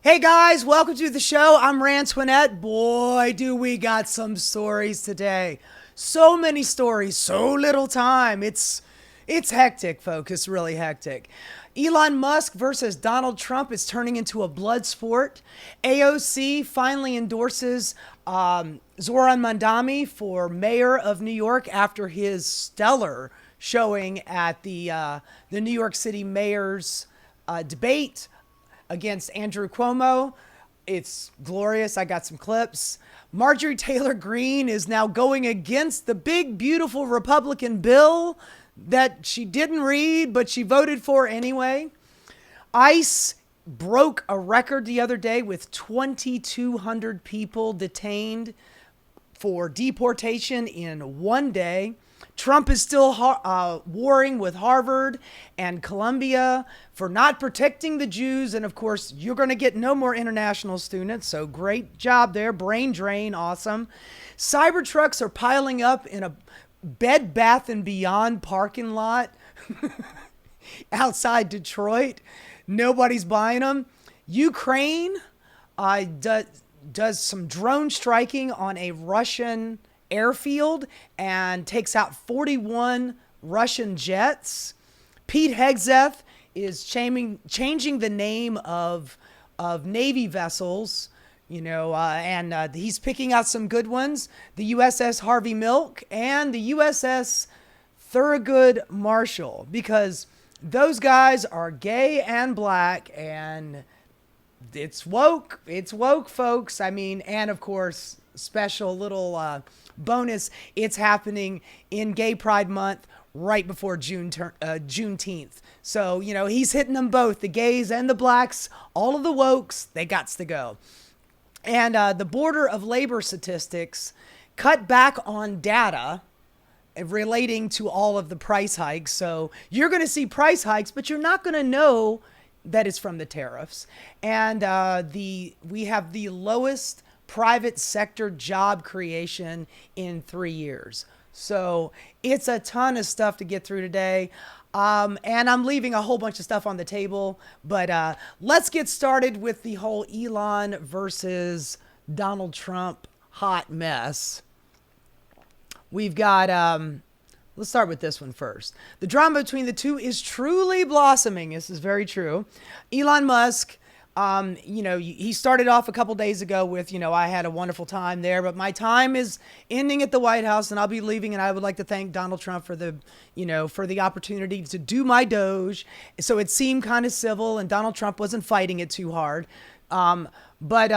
Hey guys, welcome to the show. I'm Rantoinette. Boy, do we got some stories today. So many stories, so little time. It's hectic, folks. It's really hectic. Elon Musk versus Donald Trump is turning into a blood sport. AOC finally endorses Zoran Mandami for mayor of New York after his stellar showing at the New York City mayor's debate against Andrew Cuomo. It's glorious. I got some clips. Marjorie Taylor Greene is now going against the big, beautiful Republican bill that she didn't read, but she voted for anyway. ICE broke a record the other day with 2,200 people detained for deportation in one day. Trump is still warring with Harvard and Columbia for not protecting the Jews. And of course, you're going to get no more international students. So great job there. Brain drain. Awesome. Cybertrucks are piling up in a Bed Bath and Beyond parking lot outside Detroit. Nobody's buying them. Ukraine does some drone striking on a Russian airfield and takes out 41 Russian jets. Pete Hegseth is changing the name of Navy vessels, and he's picking out some good ones. The USS Harvey Milk and the USS Thurgood Marshall, because those guys are gay and black, and it's woke. It's woke, folks. I mean, and of course, special little bonus, it's happening in Gay Pride Month right before Juneteenth. So, he's hitting them both, the gays and the blacks, all of the wokes, they gots to go. And the Board of Labor Statistics cut back on data relating to all of the price hikes. So you're going to see price hikes, but you're not going to know that it's from the tariffs. And we have the lowest private sector job creation in 3 years. So it's a ton of stuff to get through today. And I'm leaving a whole bunch of stuff on the table, but let's get started with the whole Elon versus Donald Trump hot mess. We've got, let's start with this one first. The drama between the two is truly blossoming. This is very true. Elon Musk, he started off a couple days ago with, I had a wonderful time there, but my time is ending at the White House and I'll be leaving. And I would like to thank Donald Trump for the opportunity to do my Doge. So it seemed kind of civil and Donald Trump wasn't fighting it too hard. But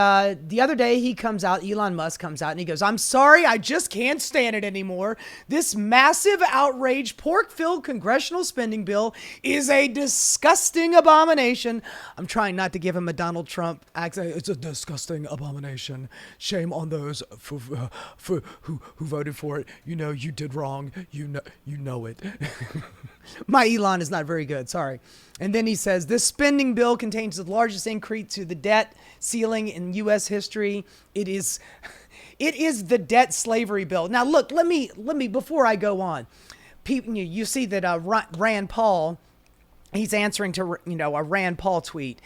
the other day Elon Musk comes out and he goes, "I'm sorry, I just can't stand it anymore. This massive outrage pork-filled congressional spending bill is a disgusting abomination." I'm trying not to give him a Donald Trump accent. "It's a disgusting abomination. Shame on those who voted for it. You did wrong. You know it." My Elon is not very good. Sorry. And then he says, "This spending bill contains the largest increase to the debt ceiling in U.S. history. It is the debt slavery bill." Now, look, let me, before I go on, you see that Rand Paul, he's answering to, a Rand Paul tweet.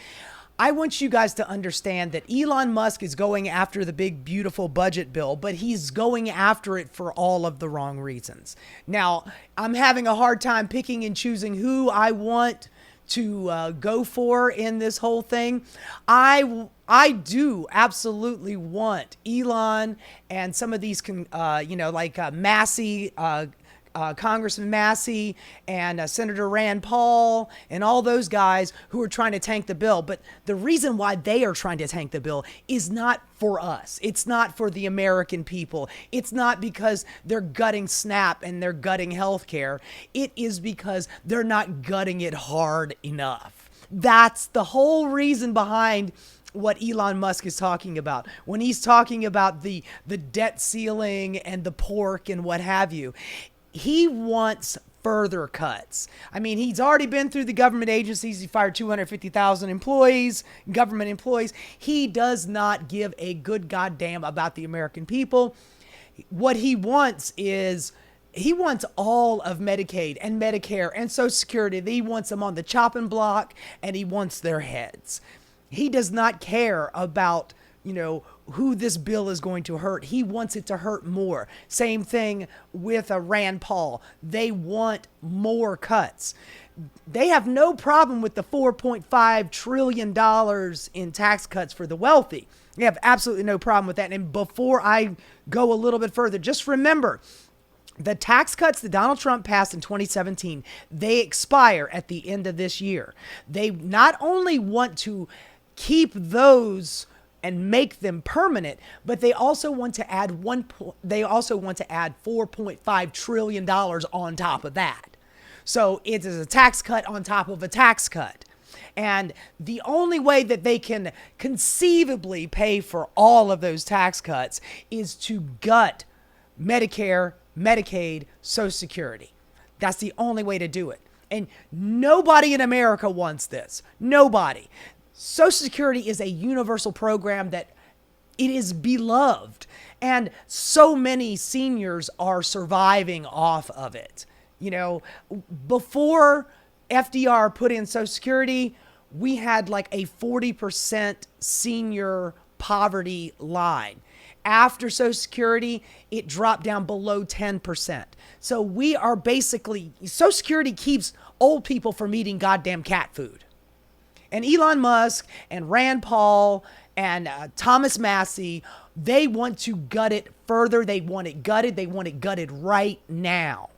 I want you guys to understand that Elon Musk is going after the big, beautiful budget bill, but he's going after it for all of the wrong reasons. Now, I'm having a hard time picking and choosing who I want to go for in this whole thing. I do absolutely want Elon and some of these, Massey, Congressman Massey and Senator Rand Paul and all those guys who are trying to tank the bill. But the reason why they are trying to tank the bill is not for us. It's not for the American people. It's not because they're gutting SNAP and they're gutting healthcare. It is because they're not gutting it hard enough. That's the whole reason behind what Elon Musk is talking about when he's talking about the debt ceiling and the pork and what have you. He wants further cuts. I mean, he's already been through the government agencies. He fired 250,000 employees, government employees. He does not give a good goddamn about the American people. What he wants is he wants all of Medicaid and Medicare and Social Security. He wants them on the chopping block and he wants their heads. He does not care about, who this bill is going to hurt. He wants it to hurt more. Same thing with Rand Paul. They want more cuts. They have no problem with the $4.5 trillion in tax cuts for the wealthy. They have absolutely no problem with that. And before I go a little bit further, just remember, the tax cuts that Donald Trump passed in 2017, they expire at the end of this year. They not only want to keep those and make them permanent, but they also want to add $4.5 trillion on top of that. So it is a tax cut on top of a tax cut. And the only way that they can conceivably pay for all of those tax cuts is to gut Medicare, Medicaid, Social Security. That's the only way to do it. And nobody in America wants this. Nobody. Social Security is a universal program that it is beloved. And so many seniors are surviving off of it. Before FDR put in Social Security, we had like a 40% senior poverty line. After Social Security, it dropped down below 10%. So we are basically, Social Security keeps old people from eating goddamn cat food. And Elon Musk and Rand Paul and Thomas Massey, they want to gut it further. They want it gutted. They want it gutted right now.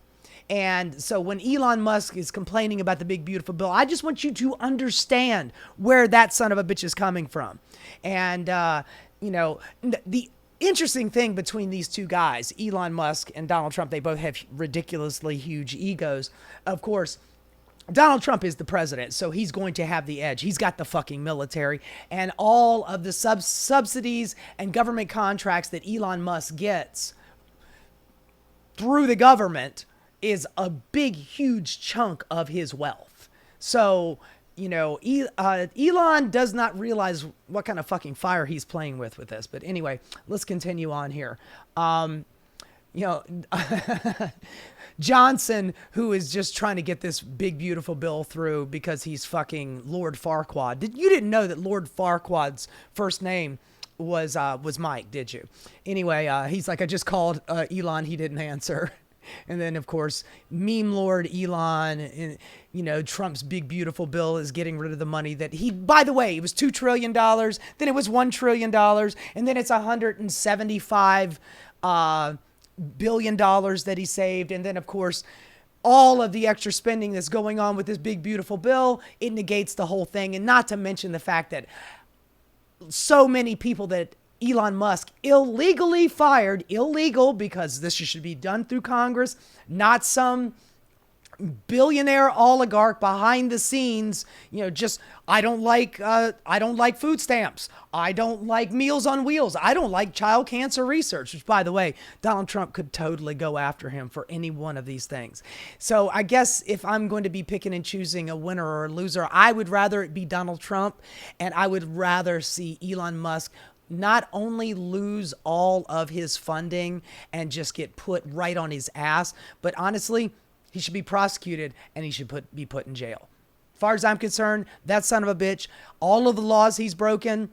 And so when Elon Musk is complaining about the big, beautiful bill, I just want you to understand where that son of a bitch is coming from. And, the interesting thing between these two guys, Elon Musk and Donald Trump, they both have ridiculously huge egos. Of course, Donald Trump is the president, so he's going to have the edge. He's got the fucking military, and all of the subsidies and government contracts that Elon Musk gets through the government is a big, huge chunk of his wealth. So, Elon does not realize what kind of fucking fire he's playing with this. But anyway, let's continue on here. Johnson, who is just trying to get this big, beautiful bill through because he's fucking Lord Farquaad. You didn't know that Lord Farquaad's first name was Mike, did you? Anyway, he's like, I just called Elon. He didn't answer. And then, of course, meme lord Elon, and, Trump's big, beautiful bill is getting rid of the money that by the way, it was $2 trillion. Then it was $1 trillion. And then it's $175 billion that he saved. And then, of course, all of the extra spending that's going on with this big, beautiful bill, it negates the whole thing. And not to mention the fact that so many people that Elon Musk illegally fired, illegal because this should be done through Congress, not some billionaire oligarch behind the scenes, just I don't like food stamps. I don't like Meals on Wheels. I don't like child cancer research, which, by the way, Donald Trump could totally go after him for any one of these things. So I guess if I'm going to be picking and choosing a winner or a loser, I would rather it be Donald Trump, and I would rather see Elon Musk not only lose all of his funding and just get put right on his ass, but honestly, he should be prosecuted and he should be put in jail. As far as I'm concerned, that son of a bitch, all of the laws he's broken,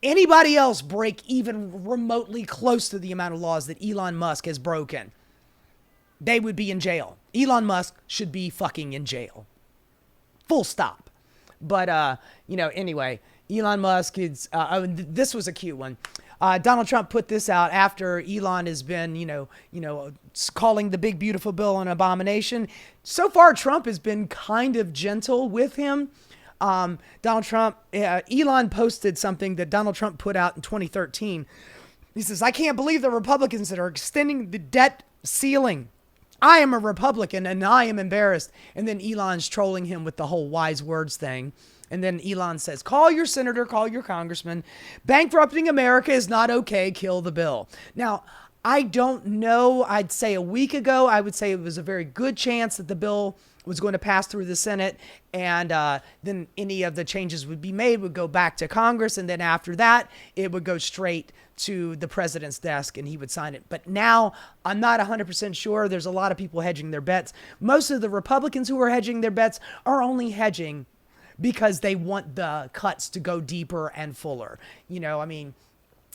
anybody else break even remotely close to the amount of laws that Elon Musk has broken, they would be in jail. Elon Musk should be fucking in jail. Full stop. But, anyway, Elon Musk is, this was a cute one. Donald Trump put this out after Elon has been, calling the big, beautiful bill an abomination. So far, Trump has been kind of gentle with him. Donald Trump, Elon posted something that Donald Trump put out in 2013. He says, I can't believe the Republicans that are extending the debt ceiling. I am a Republican and I am embarrassed. And then Elon's trolling him with the whole wise words thing. And then Elon says, call your senator, call your congressman. Bankrupting America is not okay. Kill the bill. Now, I don't know. I'd say a week ago, I would say it was a very good chance that the bill was going to pass through the Senate. And then any of the changes would be made would go back to Congress. And then after that, it would go straight to the president's desk and he would sign it. But now I'm not 100% sure. There's a lot of people hedging their bets. Most of the Republicans who are hedging their bets are only hedging because they want the cuts to go deeper and fuller. I mean,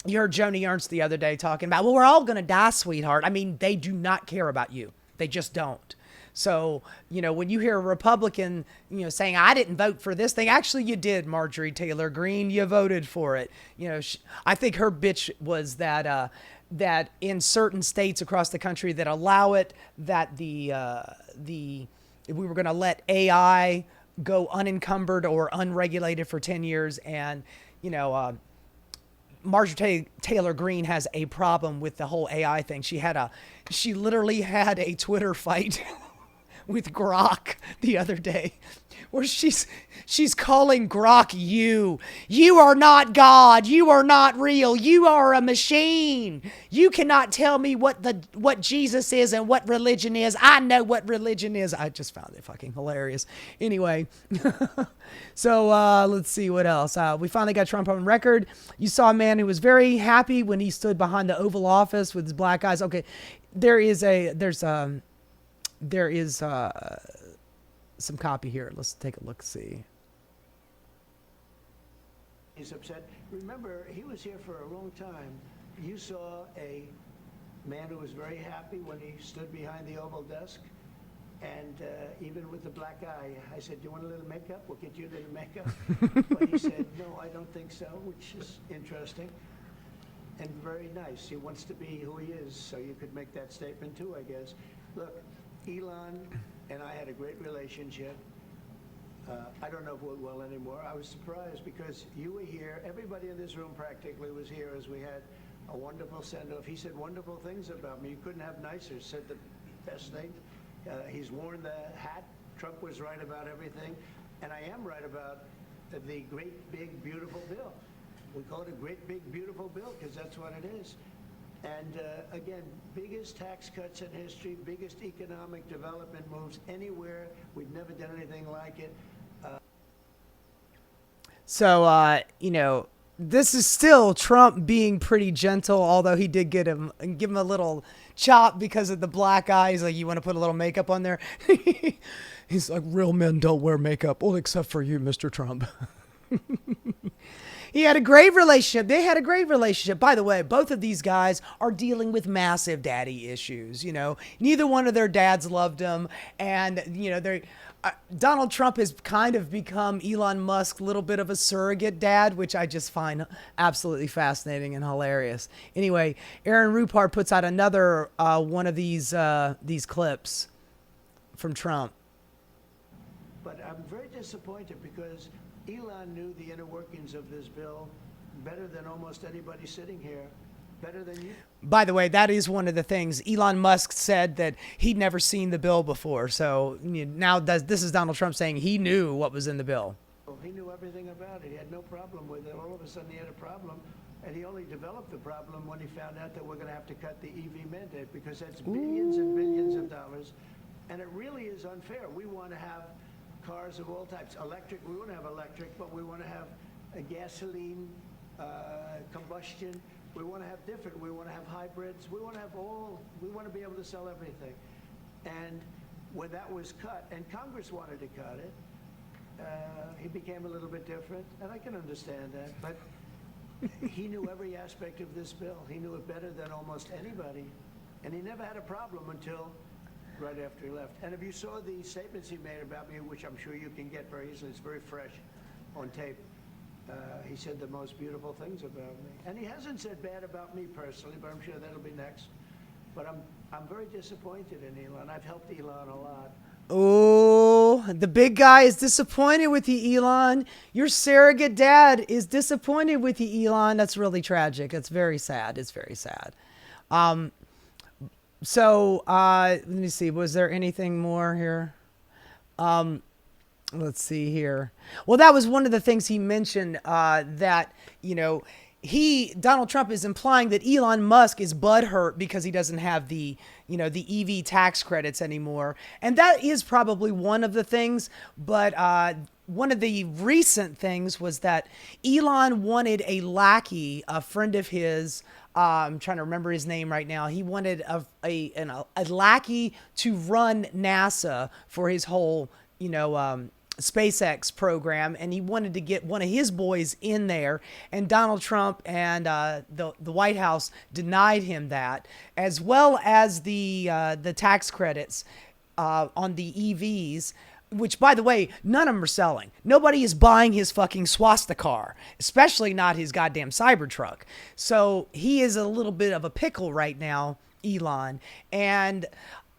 you heard Joni Ernst the other day talking about, well, we're all going to die, sweetheart. I mean, they do not care about you. They just don't. So, when you hear a Republican, saying, I didn't vote for this thing, actually you did, Marjorie Taylor Greene, you voted for it. I think her bitch was that in certain states across the country that allow it, that we were going to let AI go unencumbered or unregulated for 10 years. And, Marjorie Taylor Greene has a problem with the whole AI thing. She literally had a Twitter fight with Grok the other day, where she's calling Grok you are not God, you are not real, you are a machine, you cannot tell me what Jesus is and what religion is. I know what religion is. I just found it fucking hilarious. Anyway, so let's see what else. We finally got Trump on record. You saw a man who was very happy when he stood behind the Oval Office with his black eyes. Okay, there's some copy here. Let's take a look, see. He's upset. Remember, he was here for a long time. You saw a man who was very happy when he stood behind the Oval desk. And even with the black eye, I said, do you want a little makeup? We'll get you a little makeup. But he said, no, I don't think so, which is interesting and very nice. He wants to be who he is, so you could make that statement too, I guess. Look, Elon and I had a great relationship. I don't know if we're well anymore. I was surprised because you were here. Everybody in this room practically was here as we had a wonderful send-off. He said wonderful things about me. You couldn't have nicer. Said the best thing. He's worn the hat. Trump was right about everything. And I am right about the great, big, beautiful bill. We call it a great, big, beautiful bill because that's what it is. And again, biggest tax cuts in history, biggest economic development moves anywhere. We've never done anything like it. So, this is still Trump being pretty gentle, although he did give him a little chop because of the black eyes. Like, you want to put a little makeup on there? He's like, real men don't wear makeup. Well, except for you, Mr. Trump. He had a great relationship. They had a great relationship. By the way, both of these guys are dealing with massive daddy issues. Neither one of their dads loved them. And, Donald Trump has kind of become Elon Musk's little bit of a surrogate dad, which I just find absolutely fascinating and hilarious. Anyway, Aaron Rupart puts out another one of these clips from Trump. But I'm very disappointed because Elon knew the inner workings of this bill better than almost anybody sitting here, better than you. By the way, that is one of the things. Elon Musk said that he'd never seen the bill before. So now this is Donald Trump saying he knew what was in the bill. He knew everything about it. He had no problem with it. All of a sudden he had a problem. And he only developed the problem when he found out that we're going to have to cut the EV mandate because that's billions and billions of dollars. And it really is unfair. We want to have cars of all types. Electric, we want to have electric, but we want to have a gasoline, combustion. We want to have different. We want to have hybrids. We want to have all. We want to be able to sell everything. And when that was cut, and Congress wanted to cut it, he became a little bit different, and I can understand that. But he knew every aspect of this bill. He knew it better than almost anybody, and he never had a problem until right after he left. And if you saw the statements he made about me, which I'm sure you can get very easily, it's very fresh on tape. He said the most beautiful things about me. And he hasn't said bad about me personally, but I'm sure that'll be next. But I'm very disappointed in Elon. I've helped Elon a lot. Oh, the big guy is disappointed with you, Elon. Your surrogate dad is disappointed with you, Elon. That's really tragic. It's very sad. It's very sad. So let me see. Was there anything more here? Let's see here. Well, that was one of the things he mentioned, that, Donald Trump is implying that Elon Musk is butthurt because he doesn't have the EV tax credits anymore. And that is probably one of the things. But one of the recent things was that Elon wanted a lackey, a friend of his. I'm trying to remember his name right now. He wanted a lackey to run NASA for his whole, SpaceX program, and he wanted to get one of his boys in there, and Donald Trump and the White House denied him that, as well as the tax credits on the EVs. Which, by the way, none of them are selling. Nobody is buying his fucking swastika car, especially not his goddamn Cybertruck. So he is a little bit of a pickle right now, Elon. And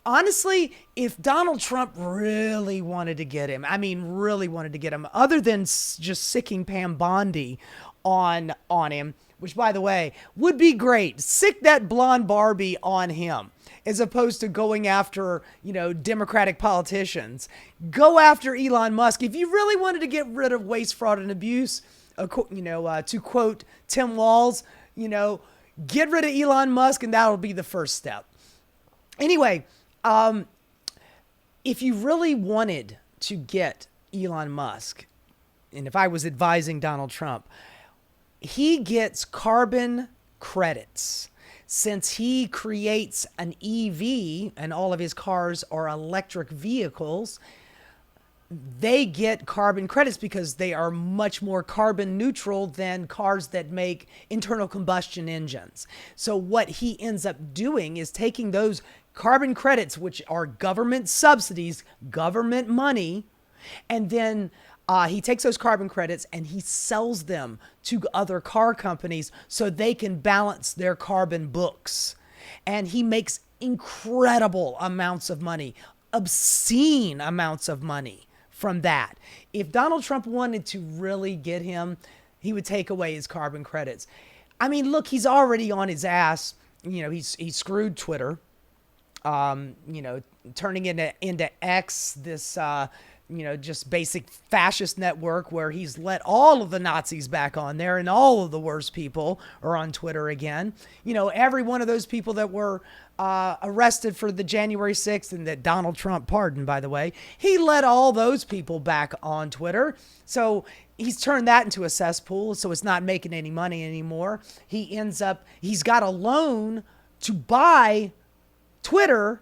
honestly, if Donald Trump really wanted to get him, I mean, really wanted to get him, other than just sicking Pam Bondi on him, which, by the way, would be great. Sick that blonde Barbie on him, as opposed to going after, Democratic politicians. Go after Elon Musk. If you really wanted to get rid of waste, fraud, and abuse, to quote Tim Walz, get rid of Elon Musk, and that'll be the first step. Anyway, if you really wanted to get Elon Musk, and if I was advising Donald Trump, he gets carbon credits. Since he creates an EV and all of his cars are electric vehicles, they get carbon credits because they are much more carbon neutral than cars that make internal combustion engines. So what he ends up doing is taking those carbon credits, which are government subsidies, government money, and then he takes those carbon credits and he sells them to other car companies so they can balance their carbon books. And he makes incredible amounts of money, obscene amounts of money from that. If Donald Trump wanted to really get him, he would take away his carbon credits. I mean, look, he's already on his ass. He screwed Twitter, turning into X, this just basic fascist network where he's let all of the Nazis back on there and all of the worst people are on Twitter again. Every one of those people that were arrested for the January 6th and that Donald Trump pardoned, by the way, he let all those people back on Twitter. So he's turned that into a cesspool. So it's not making any money anymore. He's got a loan to buy Twitter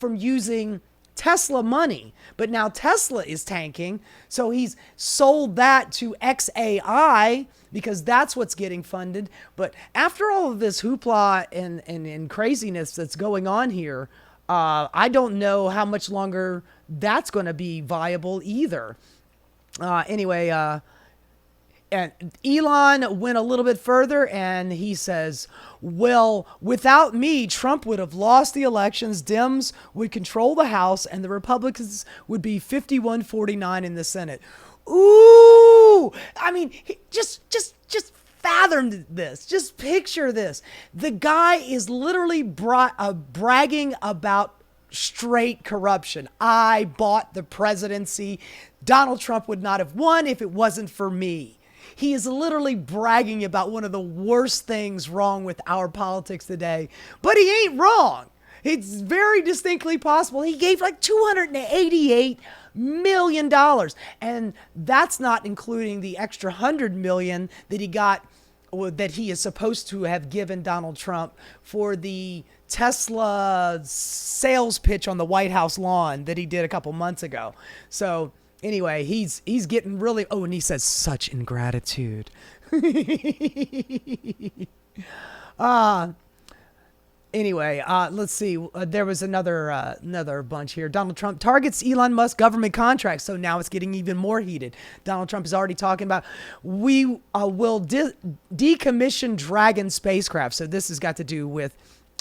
from using Tesla money, but now Tesla is tanking, so he's sold that to XAI because that's what's getting funded. But after all of this hoopla and craziness that's going on here, I don't know how much longer that's going to be viable either. Anyway, and Elon went a little bit further and he says, well, without me, Trump would have lost the elections, Dems would control the House, and the Republicans would be 51-49 in the Senate. Ooh! I mean, just fathom this. Just picture this. The guy is literally bragging about straight corruption. I bought the presidency. Donald Trump would not have won if it wasn't for me. He is literally bragging about one of the worst things wrong with our politics today. But he ain't wrong. It's very distinctly possible. He gave like $288 million. And that's not including the extra $100 million that he got, or that he is supposed to have given Donald Trump for the Tesla sales pitch on the White House lawn that he did a couple months ago. So anyway, he's getting really, and he says such ingratitude. Anyway, let's see. There was another bunch here. Donald Trump targets Elon Musk government contracts. So now it's getting even more heated. Donald Trump is already talking about we will decommission Dragon spacecraft. So this has got to do with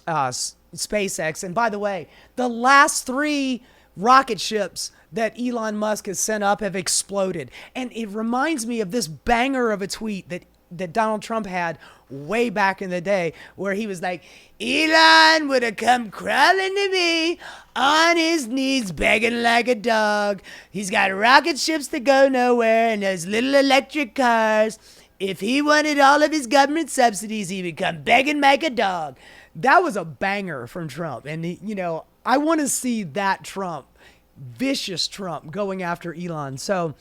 SpaceX. And by the way, the last 3 rocket ships that Elon Musk has sent up have exploded. And it reminds me of this banger of a tweet that Donald Trump had way back in the day where he was like, Elon would have come crawling to me on his knees begging like a dog. He's got rocket ships that go nowhere and those little electric cars. If he wanted all of his government subsidies, he would come begging like a dog. That was a banger from Trump. And, I want to see that Trump, vicious Trump, going after Elon. So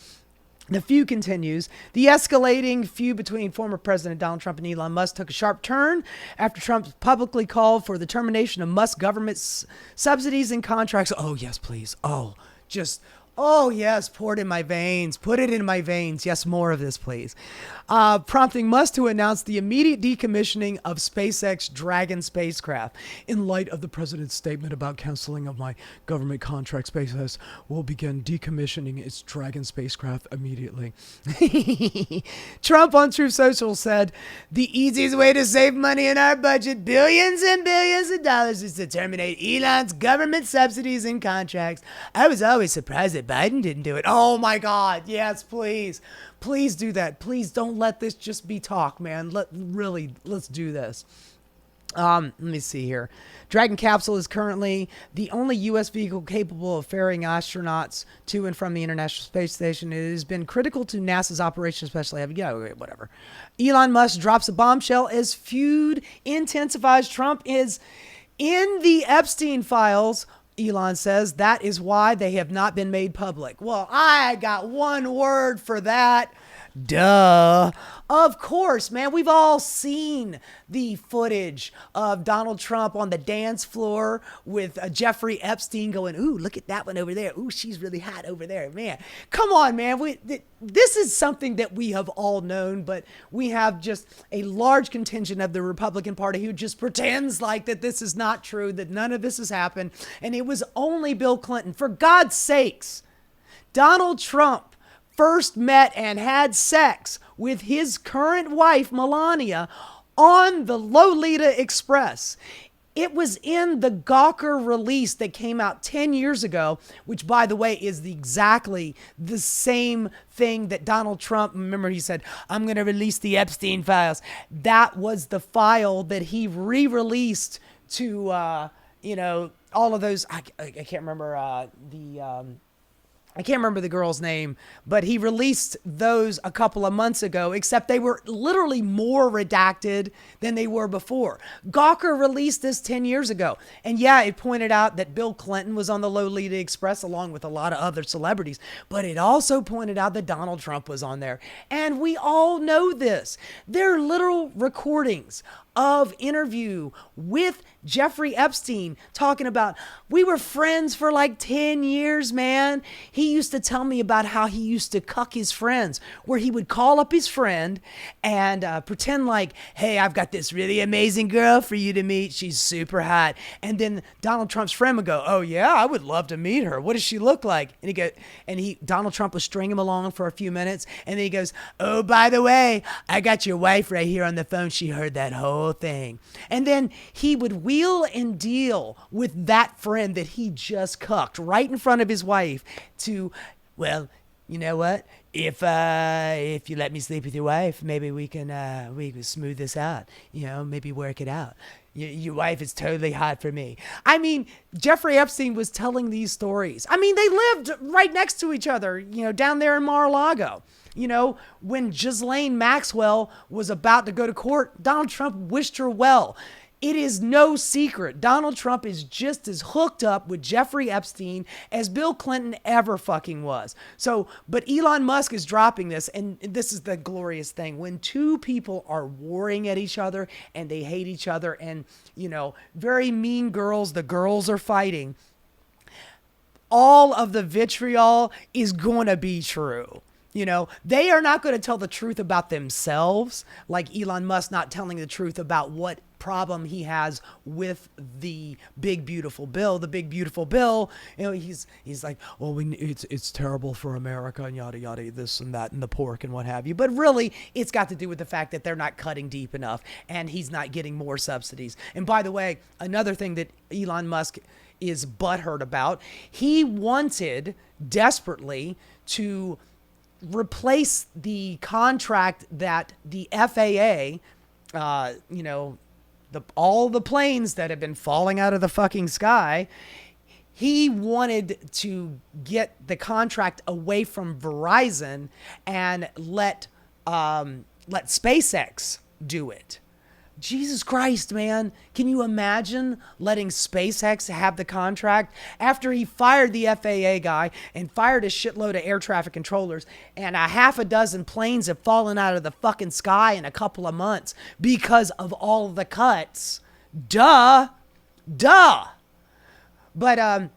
the feud continues. The escalating feud between former President Donald Trump and Elon Musk took a sharp turn after Trump publicly called for the termination of Musk's government subsidies and contracts. Oh, yes, please. Oh, just Oh, yes, pour it in my veins. Put it in my veins. Yes, more of this, please. Prompting Musk to announce the immediate decommissioning of SpaceX Dragon spacecraft. In light of the president's statement about canceling of my government contract, SpaceX will begin decommissioning its Dragon spacecraft immediately. Trump on Truth Social said, the easiest way to save money in our budget, billions and billions of dollars, is to terminate Elon's government subsidies and contracts. I was always surprised that Biden didn't do it. Oh my God. Yes, please. Please do that. Please don't let this just be talk, man. Let's do this. Let me see here. Dragon capsule is currently the only U.S. vehicle capable of ferrying astronauts to and from the International Space Station. It has been critical to NASA's operation, especially whatever. Elon Musk drops a bombshell as feud intensifies. Trump is in the Epstein files. Elon says that is why they have not been made public. Well, I got one word for that. Duh. Of course, man. We've all seen the footage of Donald Trump on the dance floor with Jeffrey Epstein going, ooh, look at that one over there. Ooh, she's really hot over there. Man, come on, man. This is something that we have all known, but we have just a large contingent of the Republican Party who just pretends like that this is not true, that none of this has happened. And it was only Bill Clinton. For God's sakes, Donald Trump first met and had sex with his current wife, Melania, on the Lolita Express. It was in the Gawker release that came out 10 years ago, which, by the way, is exactly the same thing that Donald Trump, remember he said, I'm going to release the Epstein files. That was the file that he re-released to, all of those. I can't remember I can't remember the girl's name, but he released those a couple of months ago, except they were literally more redacted than they were before. Gawker released this 10 years ago. And yeah, it pointed out that Bill Clinton was on the Lolita Express along with a lot of other celebrities, but it also pointed out that Donald Trump was on there. And we all know this. They're literal recordings of interview with Jeffrey Epstein talking about, we were friends for like 10 years, man. He used to tell me about how he used to cuck his friends, where he would call up his friend and pretend like, hey, I've got this really amazing girl for you to meet. She's super hot. And then Donald Trump's friend would go, oh yeah, I would love to meet her. What does she look like? And Donald Trump would string him along for a few minutes. And then he goes, oh, by the way, I got your wife right here on the phone. She heard that whole thing. And then he would wheel and deal with that friend that he just cucked right in front of his wife to, well, you know what? If you let me sleep with your wife, maybe we can smooth this out. Maybe work it out. Your wife is totally hot for me. I mean, Jeffrey Epstein was telling these stories. I mean, they lived right next to each other, down there in Mar-a-Lago. When Ghislaine Maxwell was about to go to court, Donald Trump wished her well. It is no secret. Donald Trump is just as hooked up with Jeffrey Epstein as Bill Clinton ever fucking was. But Elon Musk is dropping this, and this is the glorious thing. When two people are warring at each other and they hate each other and, very mean girls, the girls are fighting, all of the vitriol is going to be true. They are not going to tell the truth about themselves, like Elon Musk not telling the truth about what problem he has with the big beautiful bill. The big beautiful bill, he's like, well, it's terrible for America and yada yada, this and that and the pork and what have you. But really, it's got to do with the fact that they're not cutting deep enough and he's not getting more subsidies. And by the way, another thing that Elon Musk is butthurt about, he wanted desperately to replace the contract that the FAA, all the planes that have been falling out of the fucking sky, he wanted to get the contract away from Verizon and let SpaceX do it. Jesus Christ, man. Can you imagine letting SpaceX have the contract after he fired the FAA guy and fired a shitload of air traffic controllers, and a half a dozen planes have fallen out of the fucking sky in a couple of months because of all of the cuts? Duh. But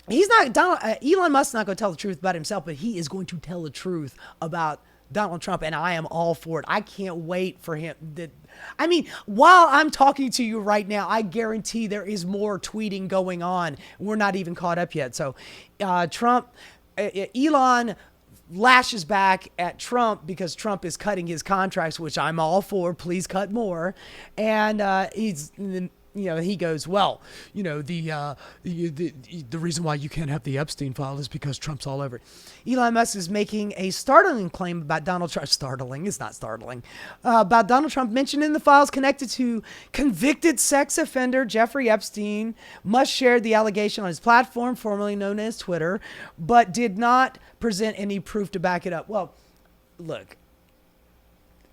he's not Donald, Elon Musk's not going to tell the truth about himself, but he is going to tell the truth about Donald Trump, and I am all for it. I can't wait for him. I mean, while I'm talking to you right now, I guarantee there is more tweeting going on. We're not even caught up yet. So, Elon lashes back at Trump because Trump is cutting his contracts, which I'm all for. Please cut more. And he goes, well, the reason why you can't have the Epstein file is because Trump's all over it. Elon Musk is making a startling claim about Donald Trump. Startling, it's not startling. About Donald Trump mentioned in the files connected to convicted sex offender Jeffrey Epstein. Musk shared the allegation on his platform, formerly known as Twitter, but did not present any proof to back it up. Well, look,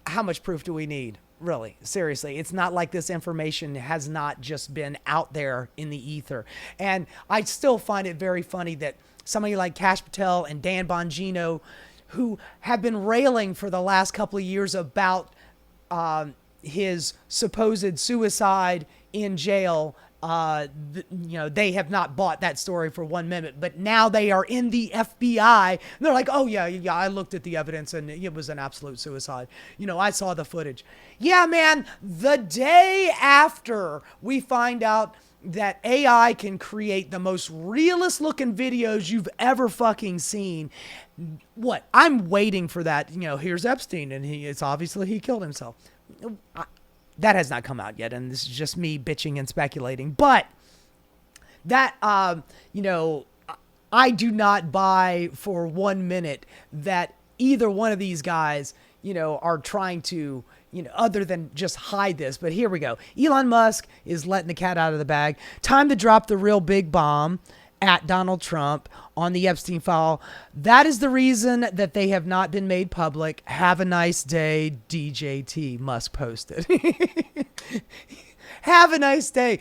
how much proof do we need? Really, seriously, it's not like this information has not just been out there in the ether. And I still find it very funny that somebody like Kash Patel and Dan Bongino, who have been railing for the last couple of years about his supposed suicide in jail, they have not bought that story for 1 minute, but now they are in the FBI. And they're like, oh yeah, I looked at the evidence and it was an absolute suicide. I saw the footage. Yeah, man, the day after we find out that AI can create the most realist looking videos you've ever fucking seen. What? I'm waiting for that. Here's Epstein and it's obviously he killed himself. That has not come out yet, and this is just me bitching and speculating. But that, I do not buy for 1 minute that either one of these guys, are trying to, other than just hide this. But here we go. Elon Musk is letting the cat out of the bag. Time to drop the real big bomb at Donald Trump on the Epstein file. That is the reason that they have not been made public. Have a nice day, DJT. Musk posted. Have a nice day.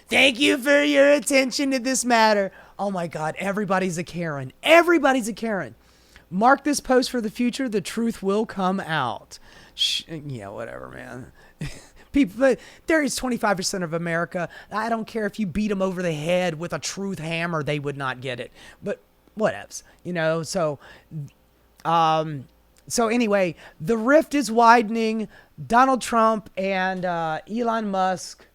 Thank you for your attention to this matter. Oh my God, everybody's a Karen. Everybody's a Karen. Mark this post for the future. The truth will come out. Yeah, whatever, man. People, there is 25% of America. I don't care if you beat them over the head with a truth hammer, they would not get it. But whatevs, So anyway, the rift is widening. Donald Trump and Elon Musk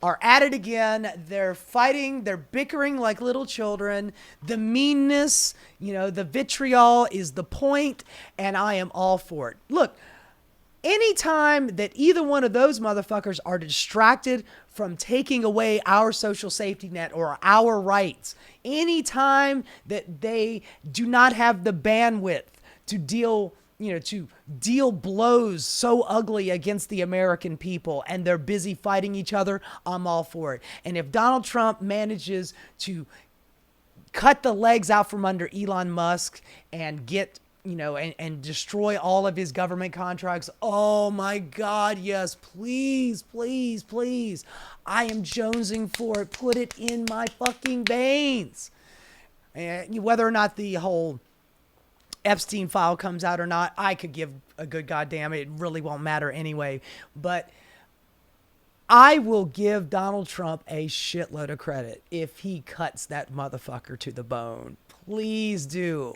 are at it again. They're fighting. They're bickering like little children. The meanness, the vitriol is the point, and I am all for it. Look, anytime that either one of those motherfuckers are distracted from taking away our social safety net or our rights, anytime that they do not have the bandwidth to deal blows so ugly against the American people and they're busy fighting each other, I'm all for it. And if Donald Trump manages to cut the legs out from under Elon Musk and get and destroy all of his government contracts. Oh my God, yes, please, please, please. I am jonesing for it. Put it in my fucking veins. And whether or not the whole Epstein file comes out or not, I could give a good goddamn. It really won't matter anyway. But I will give Donald Trump a shitload of credit if he cuts that motherfucker to the bone. Please do.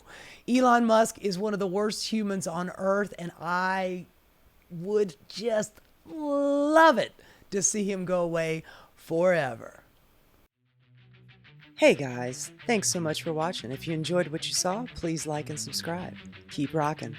Elon Musk is one of the worst humans on earth, and I would just love it to see him go away forever. Hey guys, thanks so much for watching. If you enjoyed what you saw, please like and subscribe. Keep rocking.